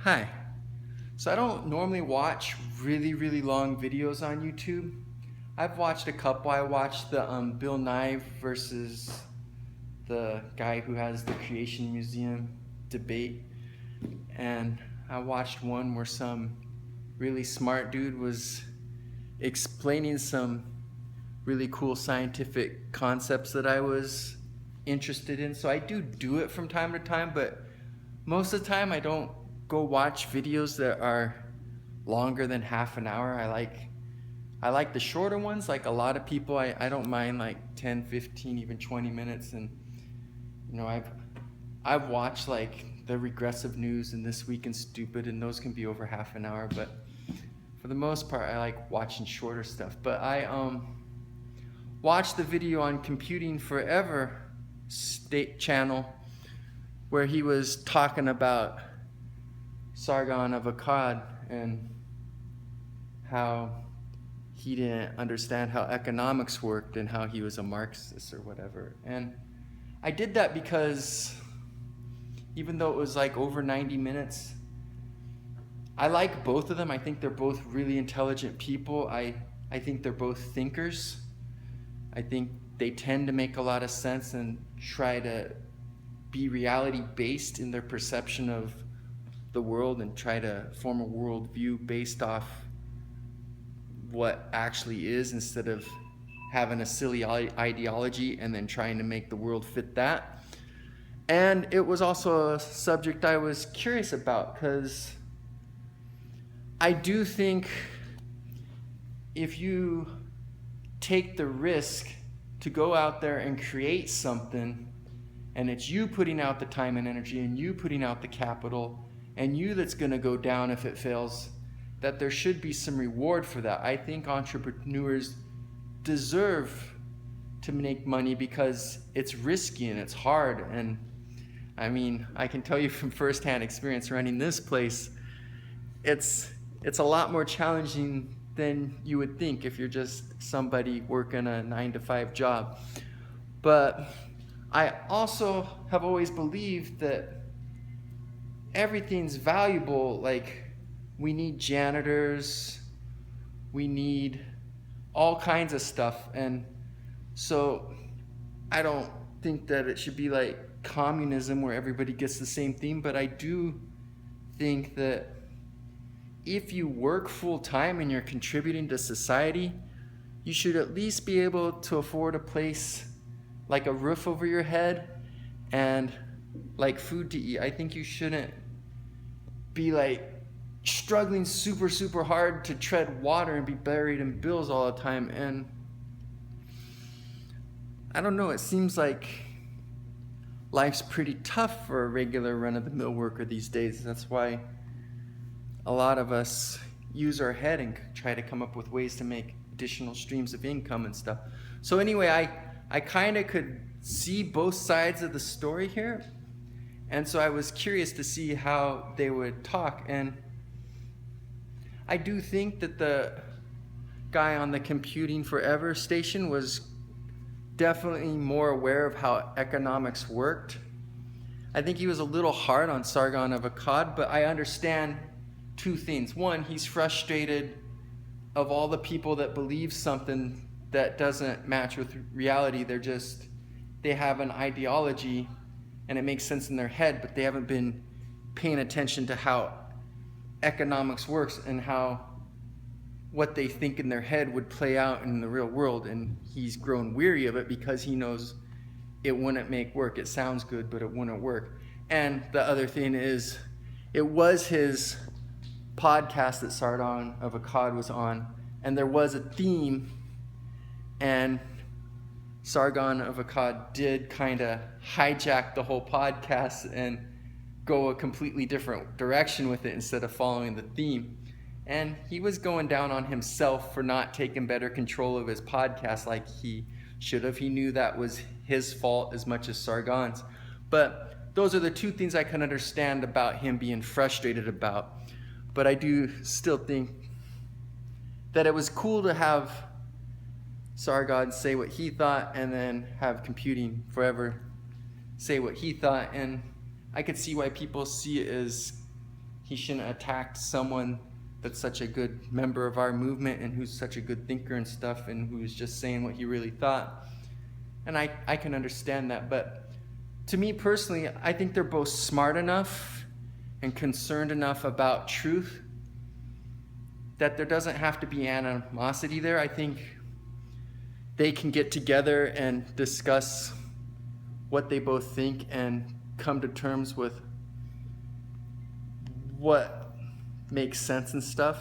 Hi. So I don't normally watch really long videos on YouTube. I've watched a couple. I watched the Bill Nye versus the guy who has the Creation Museum debate, and I watched one where some really smart dude was explaining some really cool scientific concepts that I was interested in. So I do it from time to time, but most of the time I don't go watch videos that are longer than half an hour. I like the shorter ones. Like a lot of people, I don't mind like 10, 15, even 20 minutes. And I've watched like the regressive news and This Week in Stupid, and those can be over half an hour, but for the most part I like watching shorter stuff. But I watched the video on Computing Forever state channel where he was talking about Sargon of Akkad and how he didn't understand how economics worked and how he was a Marxist or whatever. And I did that because even though it was like over 90 minutes, I like both of them. I think they're both really intelligent people. I think they're both thinkers. I think they tend to make a lot of sense and try to be reality based in their perception of the world and try to form a worldview based off what actually is, instead of having a silly ideology and then trying to make the world fit that. And it was also a subject I was curious about because I do think if you take the risk to go out there and create something, and it's you putting out the time and energy and you putting out the capital and you that's going to go down if it fails, that there should be some reward for that. I think entrepreneurs deserve to make money because it's risky and it's hard. And I mean, I can tell you from firsthand experience running this place, it's a lot more challenging than you would think if you're just somebody working a 9-to-5 job. But I also have always believed that everything's valuable. Like, we need janitors, we need all kinds of stuff. And so I don't think that it should be like communism where everybody gets the same thing, but I do think that if you work full time and you're contributing to society, you should at least be able to afford a place, like a roof over your head and like food to eat. I think you shouldn't be like struggling super hard to tread water and be buried in bills all the time. And I don't know, it seems like life's pretty tough for a regular run-of-the-mill worker these days. That's why a lot of us use our head and try to come up with ways to make additional streams of income and stuff. So anyway, I kind of could see both sides of the story here. And so I was curious to see how they would talk. And I do think that the guy on the Computing Forever station was definitely more aware of how economics worked. I think he was a little hard on Sargon of Akkad, but I understand two things. One, he's frustrated of all the people that believe something that doesn't match with reality. They have an ideology and it makes sense in their head, but they haven't been paying attention to how economics works and how what they think in their head would play out in the real world. And he's grown weary of it because he knows it wouldn't make work. It sounds good, but it wouldn't work. And the other thing is, it was his podcast that Sargon of Akkad was on, and there was a theme, and Sargon of Akkad did kind of hijack the whole podcast and go a completely different direction with it instead of following the theme. And he was going down on himself for not taking better control of his podcast like he should have. He knew that was his fault as much as Sargon's. But those are the two things I can understand about him being frustrated about. But I do still think that it was cool to have Sargon say what he thought and then have Computing Forever say what he thought. And I could see why people see it as he shouldn't attack someone that's such a good member of our movement and who's such a good thinker and stuff and who's just saying what he really thought. And I can understand that, but to me personally, I think they're both smart enough and concerned enough about truth that there doesn't have to be animosity there. I think they can get together and discuss what they both think and come to terms with what makes sense and stuff.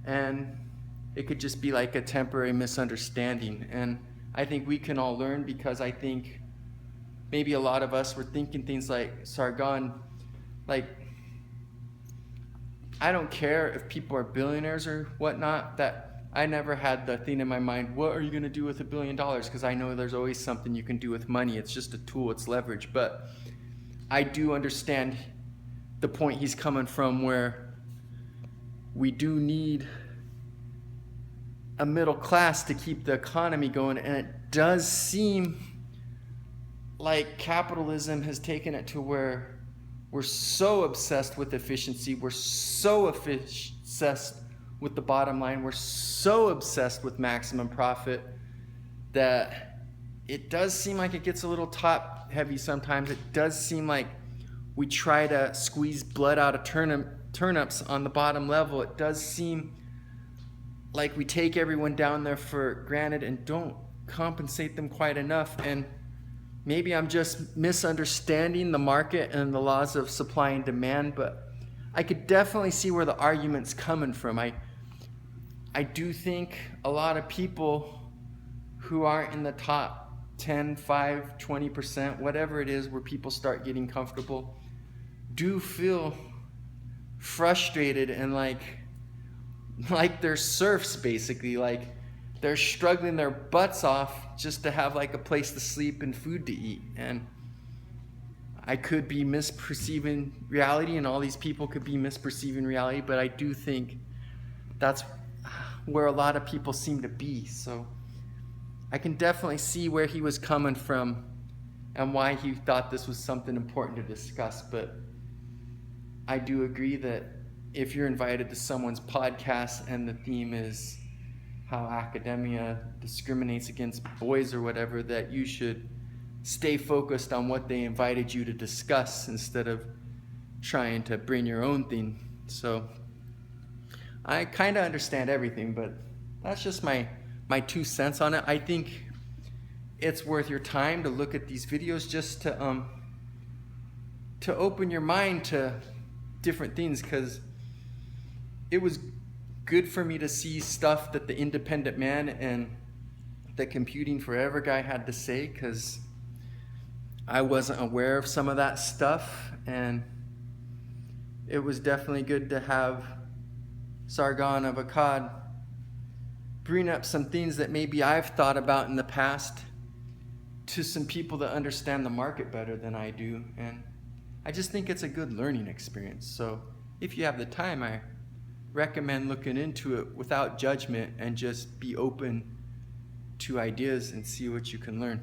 And it could just be like a temporary misunderstanding. And I think we can all learn, because I think maybe a lot of us were thinking things like Sargon, like, I don't care if people are billionaires or whatnot, that I never had the thing in my mind, what are you going to do with $1 billion? Because I know there's always something you can do with money. It's just a tool, it's leverage. But I do understand the point he's coming from, where we do need a middle class to keep the economy going. And it does seem like capitalism has taken it to where we're so obsessed with efficiency, we're so obsessed with the bottom line, we're so obsessed with maximum profit, that it does seem like it gets a little top heavy sometimes. It does seem like we try to squeeze blood out of turnips on the bottom level. It does seem like we take everyone down there for granted and don't compensate them quite enough. And maybe I'm just misunderstanding the market and the laws of supply and demand, but I could definitely see where the argument's coming from. I do think a lot of people who aren't in the top 10, 5, 20%, whatever it is, where people start getting comfortable, do feel frustrated and like they're serfs, basically. Like they're struggling their butts off just to have like a place to sleep and food to eat. And I could be misperceiving reality, and all these people could be misperceiving reality, but I do think that's where a lot of people seem to be. So I can definitely see where he was coming from and why he thought this was something important to discuss. But I do agree that if you're invited to someone's podcast and the theme is how academia discriminates against boys or whatever, that you should stay focused on what they invited you to discuss instead of trying to bring your own thing. So I kind of understand everything, but that's just my 2 cents on it. I think it's worth your time to look at these videos just to open your mind to different things, because it was good for me to see stuff that the Independent Man and the Computing Forever guy had to say, because I wasn't aware of some of that stuff. And it was definitely good to have Sargon of Akkad bring up some things that maybe I've thought about in the past to some people that understand the market better than I do. And I just think it's a good learning experience. So if you have the time, I recommend looking into it without judgment and just be open to ideas and see what you can learn.